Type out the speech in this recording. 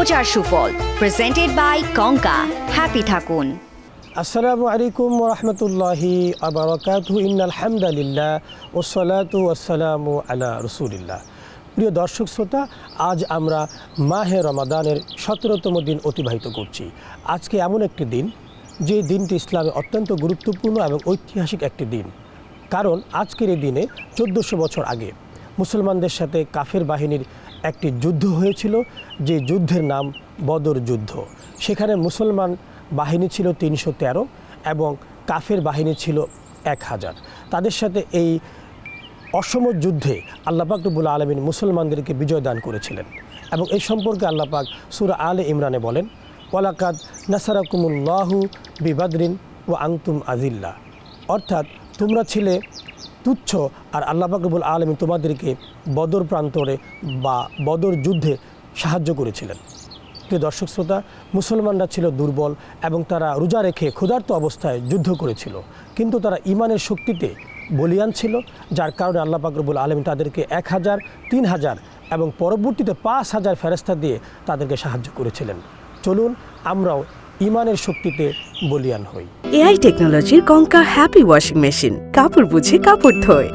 প্রচার সুফল, presented by কঙ্কা। Happy থাকুন। আসসালামু আলাইকুম ওয়া রাহমাতুল্লাহি ওয়া বারাকাতুহু। ইন্নাল হামদালিল্লাহ ওয়াসসালাতু ওয়াসসালামু আলা রাসূলিল্লাহ। প্রিয় দর্শক শ্রোতা, আজ আমরা মাহে রমাদানের 17তম দিন অতিবাহিত করছি। আজকে এমন একটি দিন, যে দিনটি ইসলামে অত্যন্ত গুরুত্বপূর্ণ এবং ঐতিহাসিক একটি দিন। কারণ আজকের এই দিনে 1400 বছর আগে মুসলমানদের সাথে কাফের বাহিনীর একটি যুদ্ধ হয়েছিল, যে যুদ্ধের নাম বদর যুদ্ধ। সেখানে মুসলমান বাহিনী ছিল 313 এবং কাফের বাহিনী ছিল 1000। তাদের সাথে এই অসম যুদ্ধে আল্লাহ পাক রব্বুল আলামিন মুসলমানদেরকে বিজয় দান করেছিলেন। এবং এই সম্পর্কে আল্লাহ পাক সূরা আলে ইমরানে বলেন, ওয়ালাকাদ নাসারাকুমুল্লাহু বিবাদরিন ওয়া আনতুম আজিল্লা। অর্থাৎ তোমরা ছিলে তুচ্ছ আর আল্লাহ পাক রব্বুল আলামিন তোমাদেরকে বদর প্রান্তরে বা বদর যুদ্ধে সাহায্য করেছিলেন। প্রিয় দর্শক শ্রোতা, মুসলমানরা ছিল দুর্বল এবং তারা রোজা রেখে ক্ষুধার্ত অবস্থায় যুদ্ধ করেছিল, কিন্তু তারা ঈমানের শক্তিতে বলিয়ান ছিল, যার কারণে আল্লাহ পাক রব্বুল আলামিন তাদেরকে 1000, 3000 এবং পরবর্তীতে 5000 ফেরেশতা দিয়ে তাদেরকে সাহায্য করেছিলেন। চলুন আমরাও ঈমানের শক্তিতে বলিয়ান হই। এআই টেকনোলজির কঙ্কা হ্যাপি ওয়াশিং মেশিন কাপড় বুঝে কাপড় ধোয়।